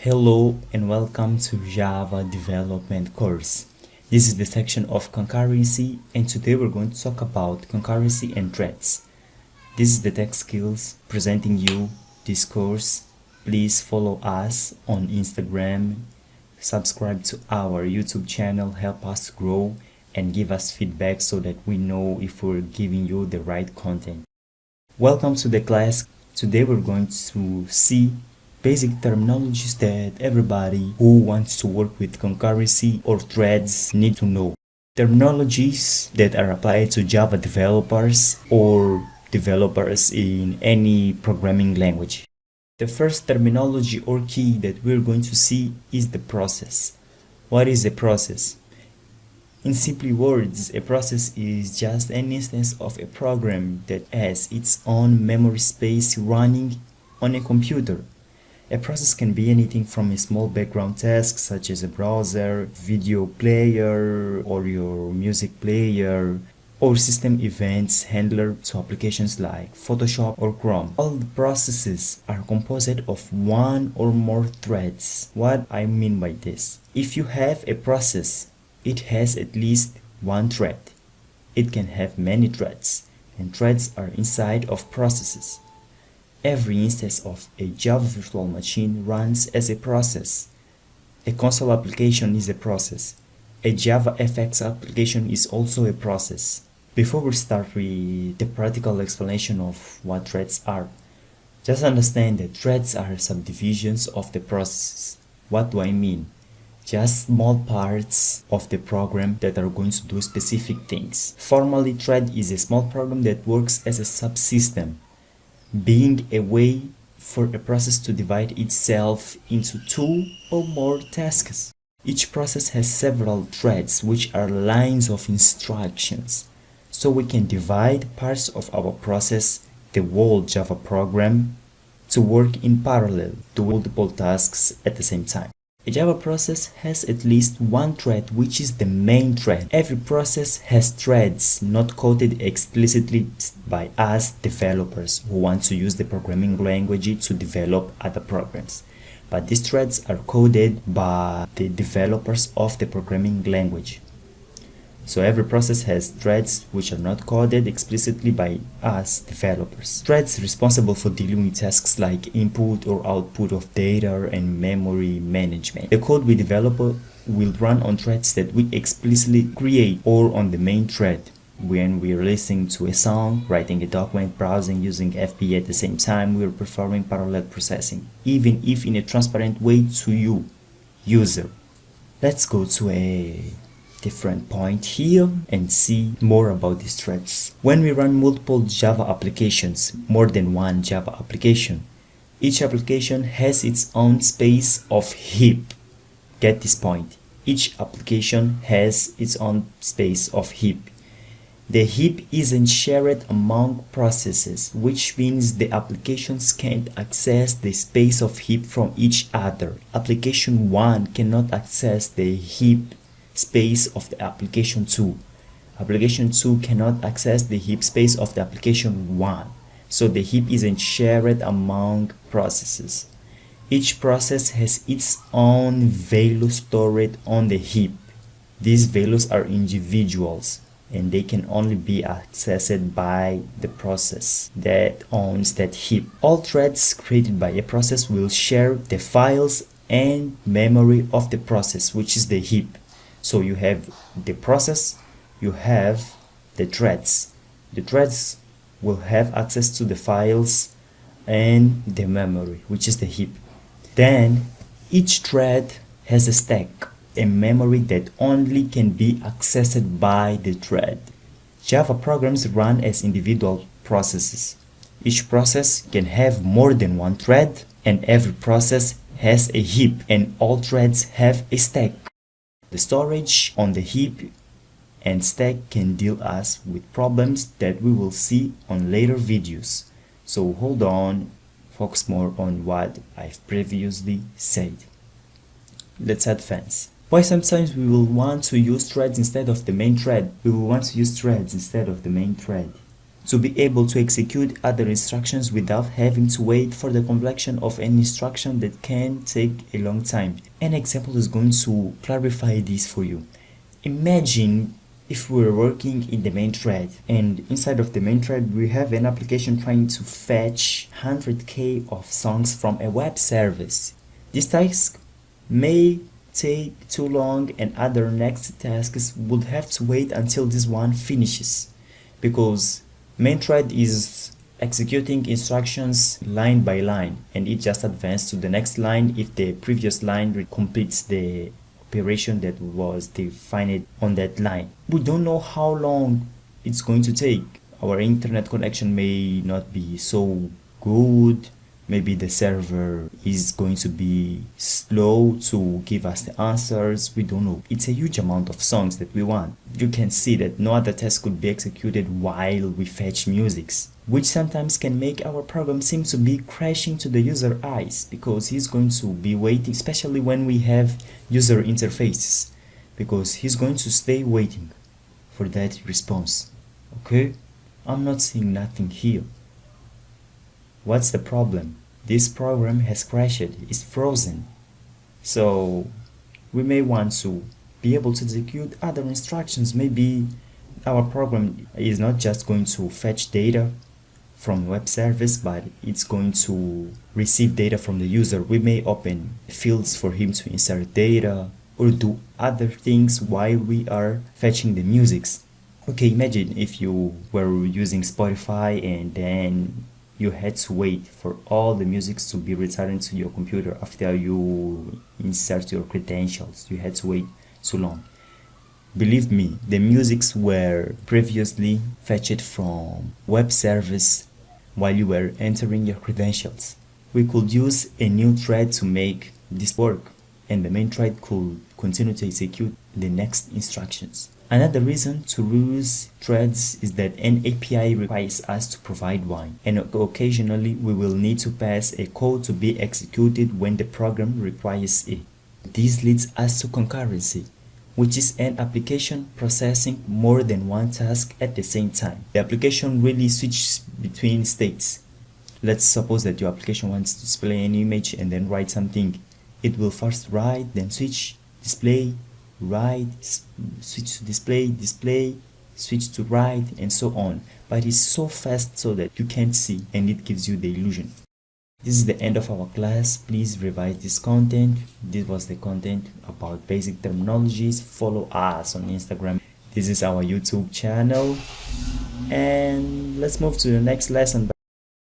Hello and welcome to Java development course. This is the section of concurrency, and today we're going to talk about concurrency and threads. This is the tech skills presenting you this course. Please follow us on Instagram, subscribe to our YouTube channel, help us grow and give us feedback so that we know if we're giving you the right content. Welcome to the class. Today we're going to see basic terminologies that everybody who wants to work with concurrency or threads need to know. Terminologies that are applied to Java developers or developers in any programming language. The first terminology or key that we're going to see is the process. What is a process? In simple words, a process is just an instance of a program that has its own memory space running on a computer. A process can be anything from a small background task such as a browser, video player, or your music player, or system events handler to applications like Photoshop or Chrome. All the processes are composed of one or more threads. What I mean by this? If you have a process, it has at least one thread. It can have many threads, and threads are inside of processes. Every instance of a Java virtual machine runs as a process. A console application is a process. A Java FX application is also a process. Before we start with the practical explanation of what threads are, just understand that threads are subdivisions of the processes. What do I mean? Just small parts of the program that are going to do specific things. Formally, thread is a small program that works as a subsystem, being a way for a process to divide itself into two or more tasks. Each process has several threads, which are lines of instructions. So we can divide parts of our process, the whole Java program, to work in parallel to multiple tasks at the same time. A Java process has at least one thread, which is the main thread. Every process has threads not coded explicitly by us developers who want to use the programming language to develop other programs. But these threads are coded by the developers of the programming language. So every process has threads which are not coded explicitly by us developers. Threads responsible for dealing with tasks like input or output of data and memory management. The code we develop will run on threads that we explicitly create or on the main thread. When we're listening to a song, writing a document, browsing, using FB at the same time, we're performing parallel processing, even if in a transparent way to you, user. Let's go to a different point here and see more about these threads. When we run multiple Java applications, more than one Java application, each application has its own space of heap. Get this point. Each application has its own space of heap. The heap isn't shared among processes, which means the applications can't access the space of heap from each other. Application 1 cannot access the heap space of the application 2. Application 2 cannot access the heap space of the application 1. So the heap isn't shared among processes. Each process has its own value stored on the heap. These values are individuals and they can only be accessed by the process that owns that heap. All threads created by a process will share the files and memory of the process, which is the heap. So you have the process, you have the threads. The threads will have access to the files and the memory, which is the heap. Then each thread has a stack, a memory that only can be accessed by the thread. Java programs run as individual processes. Each process can have more than one thread, and every process has a heap, and all threads have a stack. The storage on the heap and stack can deal us with problems that we will see on later videos. So hold on, focus more on what I've previously said. Let's advance. Why sometimes we will want to use threads instead of the main thread? We will want to use threads instead of the main thread. to be able to execute other instructions without having to wait for the completion of an instruction that can take a long time. An example is going to clarify this for you. Imagine if we're working in the main thread, and inside of the main thread we have an application trying to fetch 100k of songs from a web service. This task may take too long, and other next tasks would have to wait until this one finishes, because main thread is executing instructions line by line, and it just advances to the next line if the previous line completes the operation that was defined on that line. We don't know how long it's going to take. Our internet connection may not be so good. Maybe the server is going to be slow to give us the answers. We don't know. It's a huge amount of songs that we want. You can see that no other task could be executed while we fetch musics, which sometimes can make our program seem to be crashing to the user eyes, because he's going to be waiting, especially when we have user interfaces, because he's going to stay waiting for that response. Okay? I'm not seeing nothing here. What's the problem? This program has crashed, it's frozen. So we may want to be able to execute other instructions. Maybe our program is not just going to fetch data from web service, but it's going to receive data from the user. We may open fields for him to insert data or do other things while we are fetching the musics. Okay, imagine if you were using Spotify and then you had to wait for all the music to be returned to your computer after you insert your credentials. You had to wait so long. Believe me, the musics were previously fetched from web service while you were entering your credentials. We could use a new thread to make this work, and the main thread could continue to execute the next instructions. Another reason to use threads is that an API requires us to provide one, and occasionally we will need to pass a code to be executed when the program requires it. This leads us to concurrency, which is an application processing more than one task at the same time. The application really switches between states. Let's suppose that your application wants to display an image and then write something. It will first write, then switch, display, write, switch to display, display, switch to write, and so on. But it's so fast so that you can't see, and it gives you the illusion. This is the end of our class. Please revise this content. This was the content about basic terminologies. Follow us on Instagram. This is our YouTube channel. And let's move to the next lesson.